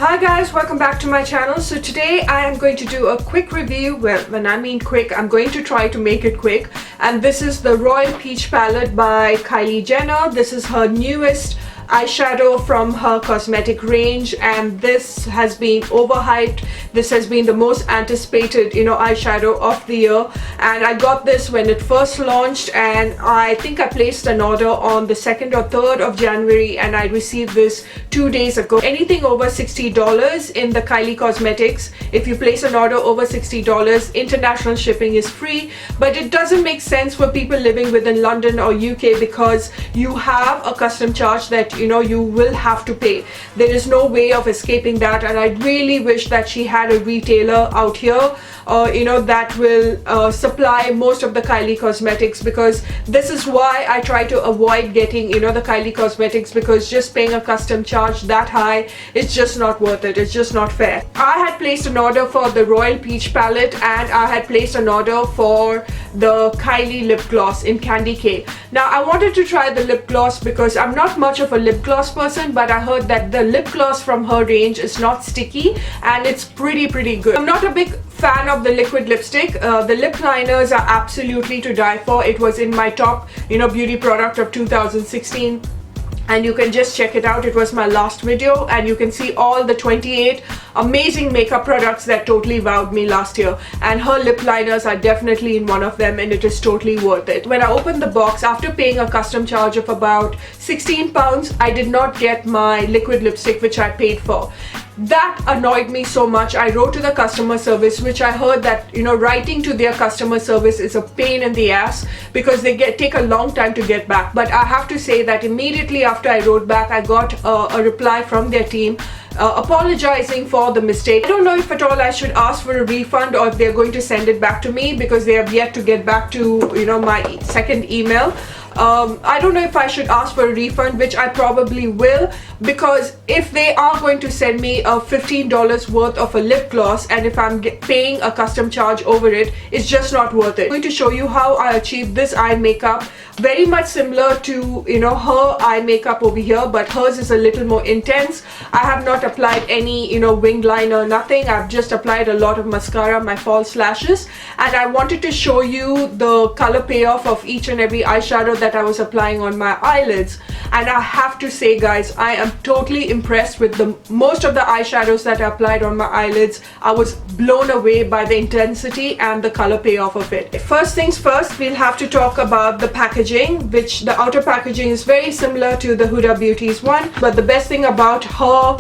Hi guys, welcome back to my channel. So today I am going to do a quick review. Well, when I mean quick, I'm going to try to make it quick. And this is the Royal Peach palette by Kylie Jenner. This is her newest eyeshadow from her cosmetic range, and this has been overhyped. This has been the most anticipated, eyeshadow of the year, and I got this when it first launched, and I think I placed an order on the 2nd or 3rd of January, and I received this 2 days ago. Anything over $60 in the Kylie Cosmetics, if you place an order over $60, international shipping is free, but it doesn't make sense for people living within London or UK because you have a custom charge that you will have to pay. There is no way of escaping that, and I really wish that she had a retailer out here that will supply most of the Kylie Cosmetics, because this is why I try to avoid getting the Kylie Cosmetics, because just paying a custom charge that high is just not worth it. It's just not fair. I had placed an order for the Royal Peach palette, and I had placed an order for the Kylie lip gloss in Candy K. Now I wanted to try the lip gloss because I'm not much of a lip gloss person, but I heard that the lip gloss from her range is not sticky and it's pretty good. I'm not a big fan of the liquid lipstick. The lip liners are absolutely to die for. It was in my top beauty product of 2016, and you can just check it out. It was my last video, and you can see all the 28 amazing makeup products that totally wowed me last year, and her lip liners are definitely in one of them, and it is totally worth it. When I opened the box, after paying a custom charge of about £16, I did not get my liquid lipstick which I paid for. That annoyed me so much. I wrote to the customer service, which I heard that writing to their customer service is a pain in the ass because they take a long time to get back. But I have to say that immediately after I wrote back, I got a reply from their team apologizing for the mistake. I don't know if at all I should ask for a refund or if they're going to send it back to me, because they have yet to get back to my second email. I don't know if I should ask for a refund, which I probably will, because if they are going to send me a $15 worth of a lip gloss, and if I'm paying a custom charge over it, it's just not worth it. I'm going to show you how I achieved this eye makeup, very much similar to her eye makeup over here, but hers is a little more intense. I have not applied any winged liner, nothing. I've just applied a lot of mascara, my false lashes, and I wanted to show you the color payoff of each and every eyeshadow that I was applying on my eyelids. And I have to say, guys, I am totally impressed with most of the eyeshadows that I applied on my eyelids. I was blown away by the intensity and the color payoff of it. First things first, we'll have to talk about the packaging, which the outer packaging is very similar to the Huda Beauty's one, but the best thing about her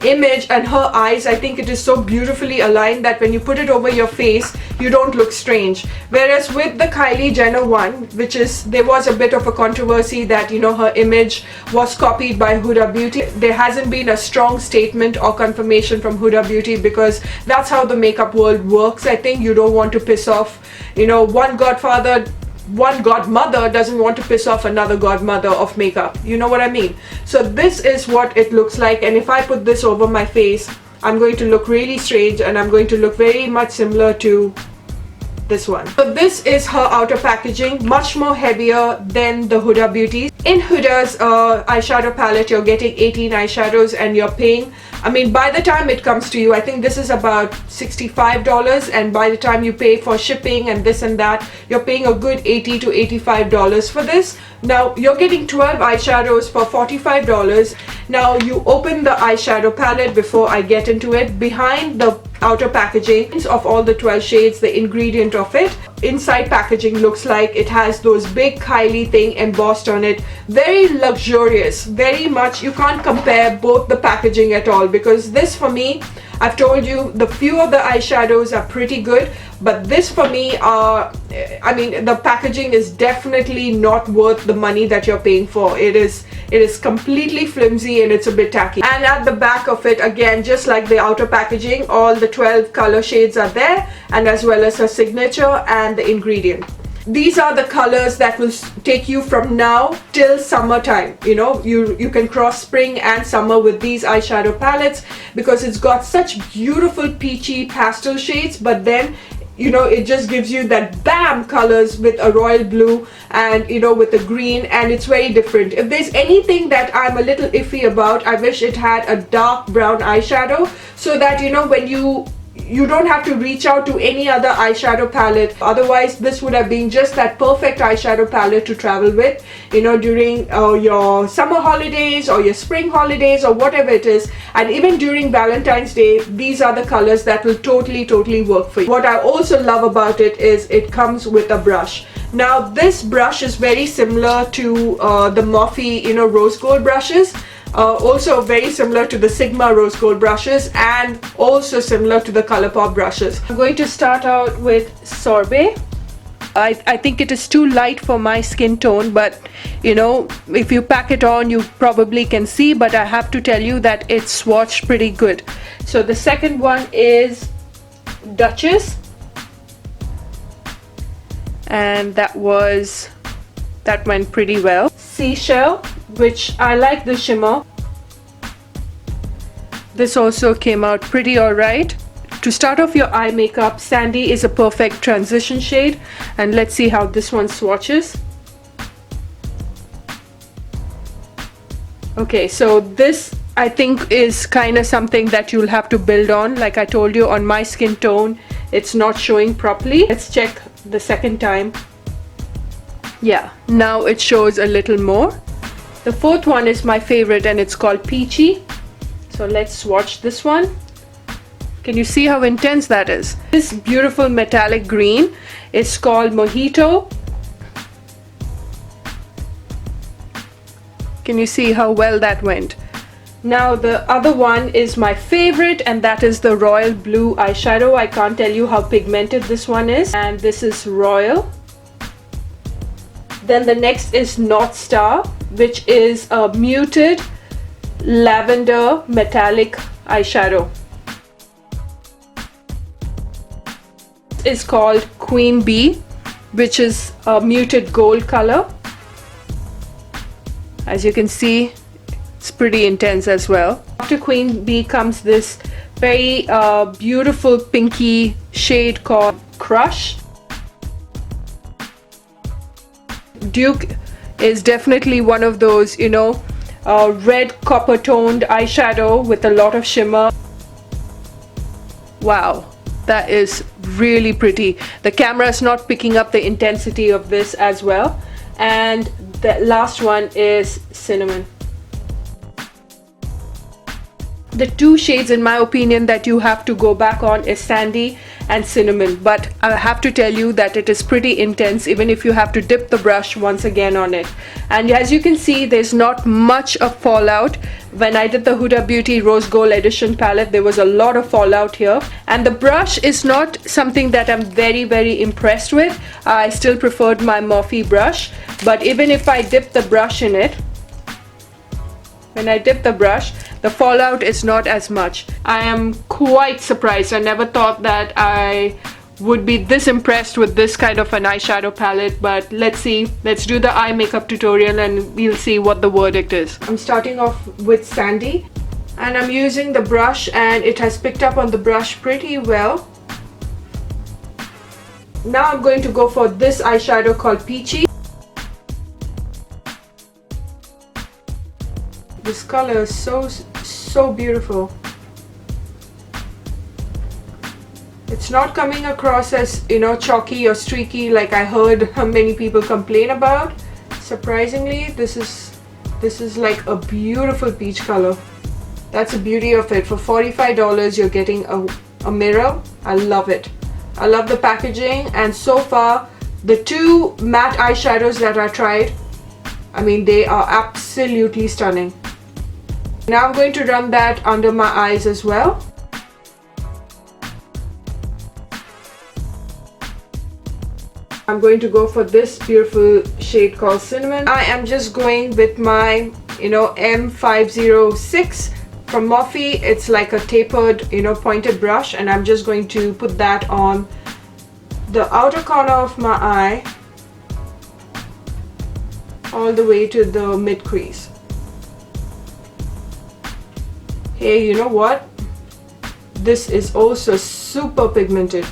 image and her eyes, I think it is so beautifully aligned that when you put it over your face, you don't look strange. Whereas with the Kylie Jenner one, there was a bit of a controversy that her image was copied by Huda Beauty. There hasn't been a strong statement or confirmation from Huda Beauty, because that's how the makeup world works. I think you don't want to piss off one godmother doesn't want to piss off another godmother of makeup. You know what I mean? So this is what it looks like, and if I put this over my face, I'm going to look really strange, and I'm going to look very much similar to this one. So this is her outer packaging, much more heavier than the Huda Beauty. In Huda's eyeshadow palette, you're getting 18 eyeshadows, and you're paying, by the time it comes to you, I think this is about $65, and by the time you pay for shipping and this and that, you're paying a good $80 to $85 for this. Now you're getting 12 eyeshadows for $45. Now you open the eyeshadow palette before I get into it. Behind the outer packaging of all the 12 shades, the ingredient of it, inside packaging looks like it has those big Kylie thing embossed on it. Very luxurious, very much. You can't compare both the packaging at all, because this, for me, I've told you, the few of the eyeshadows are pretty good, but this for me the packaging is definitely not worth the money that you're paying for. It is completely flimsy, and it's a bit tacky. And at the back of it, again, just like the outer packaging, all the 12 color shades are there, and as well as her signature and the ingredient. These are the colors that will take you from now till summertime. You can cross spring and summer with these eyeshadow palettes, because it's got such beautiful peachy pastel shades, but then you know, it just gives you that bam colors with a royal blue and, you know, with the green, and it's very different. If there's anything that I'm a little iffy about, I wish it had a dark brown eyeshadow, so that, you know, when you don't have to reach out to any other eyeshadow palette. Otherwise, this would have been just that perfect eyeshadow palette to travel with, you know, during your summer holidays or your spring holidays or whatever it is. And even during Valentine's Day, these are the colors that will totally work for you. What I also love about it is it comes with a brush. Now, this brush is very similar to the Morphe, you know, rose gold brushes. Also very similar to the Sigma rose gold brushes, and also similar to the Colourpop brushes. I'm going to start out with Sorbet. I think it is too light for my skin tone, but you know, if you pack it on, you probably can see, but I have to tell you that it's swatched pretty good. So the second one is Duchess, and that went pretty well. Seashell, which I like the shimmer. This also came out pretty alright. To start off your eye makeup, Sandy is a perfect transition shade, and let's see how this one swatches. Okay, so this I think is kind of something that you'll have to build on. Like I told you, on my skin tone, it's not showing properly. Let's check the second time. Yeah, now it shows a little more. The fourth one is my favorite, and it's called Peachy. So let's swatch this one. Can you see how intense that is? This beautiful metallic green is called Mojito. Can you see how well that went? Now the other one is my favorite, and that is the Royal Blue eyeshadow. I can't tell you how pigmented this one is, and this is Royal. Then the next is North Star, which is a muted lavender metallic eyeshadow. This is called Queen Bee, which is a muted gold color. As you can see, it's pretty intense as well. After Queen Bee comes this very beautiful pinky shade called Crush. Duke is definitely one of those, you know, red copper toned eyeshadow with a lot of shimmer. Wow, that is really pretty. The camera is not picking up the intensity of this as well. And the last one is Cinnamon. The two shades in my opinion that you have to go back on is Sandy and Cinnamon, but I have to tell you that it is pretty intense even if you have to dip the brush once again on it. And as you can see, there's not much of fallout. When I did the Huda Beauty Rose Gold Edition palette, there was a lot of fallout here, and the brush is not something that I'm very impressed with. I still preferred my Morphe brush, but even if I dip the brush in it, when I dip the brush, the fallout is not as much. I am quite surprised. I never thought that I would be this impressed with this kind of an eyeshadow palette, but let's see. Let's do the eye makeup tutorial and we'll see what the verdict is. I'm starting off with Sandy, and I'm using the brush, and it has picked up on the brush pretty well. Now I'm going to go for this eyeshadow called Peachy. This color is so beautiful. It's not coming across as, you know, chalky or streaky like I heard many people complain about. Surprisingly, this is like a beautiful peach color. That's the beauty of it. For $45 you're getting a mirror. I love it. I love the packaging, and so far the two matte eyeshadows that I tried, I mean, they are absolutely stunning. Now I'm going to run that under my eyes as well. I'm going to go for this beautiful shade called Cinnamon. I am just going with my, you know, M506 from Morphe. It's like a tapered, you know, pointed brush, and I'm just going to put that on the outer corner of my eye all the way to the mid crease. Hey, you know what? This is also super pigmented.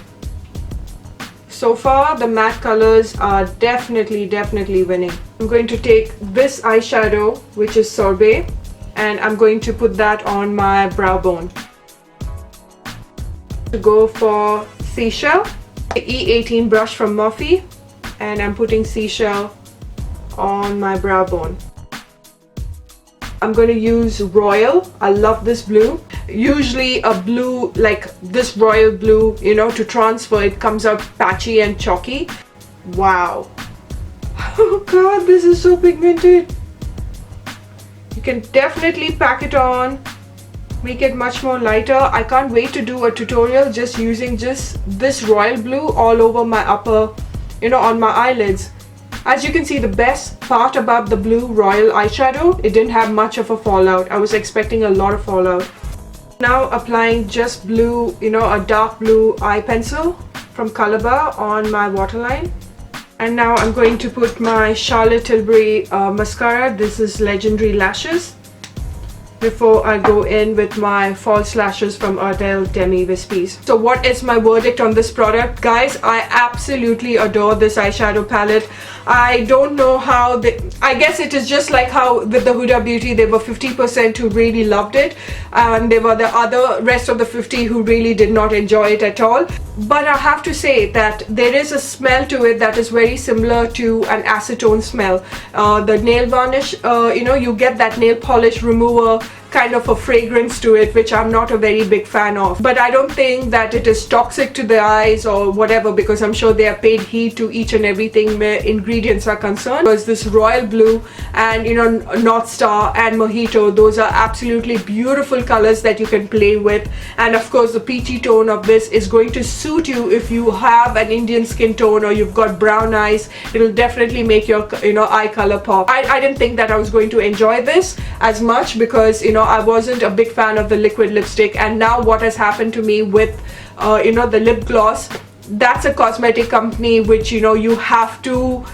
So far the matte colors are definitely winning. I'm going to take this eyeshadow, which is Sorbet, and I'm going to put that on my brow bone. To go for Seashell, the E18 brush from Morphe, and I'm putting Seashell on my brow bone. I'm going to use Royal. I love this blue. Usually a blue like this royal blue, you know, to transfer it comes out patchy and chalky. Wow. Oh god, this is so pigmented. You can definitely pack it on, make it much more lighter. I can't wait to do a tutorial just using just this royal blue all over my upper, you know, on my eyelids. As you can see, the best part about the blue royal eyeshadow, it didn't have much of a fallout. I was expecting a lot of fallout. Now applying just blue, you know, a dark blue eye pencil from Color Bar on my waterline. And now I'm going to put my Charlotte Tilbury mascara. This is Legendary Lashes, before I go in with my false lashes from Ardell Demi Wispies. So what is my verdict on this product? Guys, I absolutely adore this eyeshadow palette. I don't know how I guess it is just like how with the Huda Beauty, there were 50% who really loved it, and there were the other rest of the 50 who really did not enjoy it at all. But I have to say that there is a smell to it that is very similar to an acetone smell. The nail varnish, you know, you get that nail polish remover kind of a fragrance to it, which I'm not a very big fan of. But I don't think that it is toxic to the eyes or whatever, because I'm sure they are paid heed to each and everything where ingredients are concerned. Because this royal blue and, you know, North Star and Mojito, those are absolutely beautiful colors that you can play with. And of course the peachy tone of this is going to suit you if you have an Indian skin tone or you've got brown eyes. It'll definitely make your, you know, eye color pop. I didn't think that I was going to enjoy this as much, because, you know, I wasn't a big fan of the liquid lipstick. And now what has happened to me with you know, the lip gloss, that's a cosmetic company which, you know, you have to,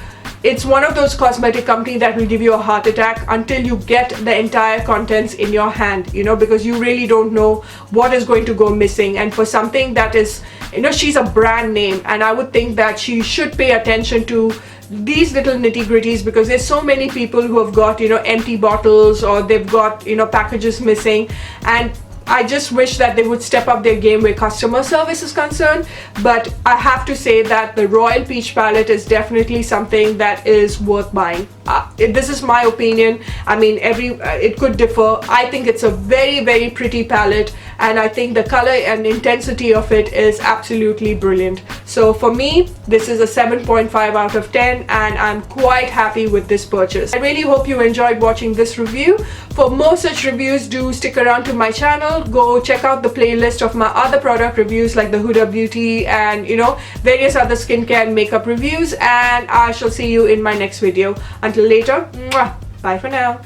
it's one of those cosmetic companies that will give you a heart attack until you get the entire contents in your hand, you know, because you really don't know what is going to go missing. And for something that is, you know, she's a brand name, and I would think that she should pay attention to these little nitty-gritties, because there's so many people who have got, you know, empty bottles, or they've got, you know, packages missing. And I just wish that they would step up their game where customer service is concerned. But I have to say that the Royal Peach palette is definitely something that is worth buying. This is my opinion. I mean, it could differ. I think it's a very pretty palette, and I think the color and intensity of it is absolutely brilliant. So for me, this is a 7.5 out of 10, and I'm quite happy with this purchase. I really hope you enjoyed watching this review. For more such reviews, do stick around to my channel. Go check out the playlist of my other product reviews like the Huda Beauty and, you know, various other skincare and makeup reviews, and I shall see you in my next video. Until later, mwah, bye for now.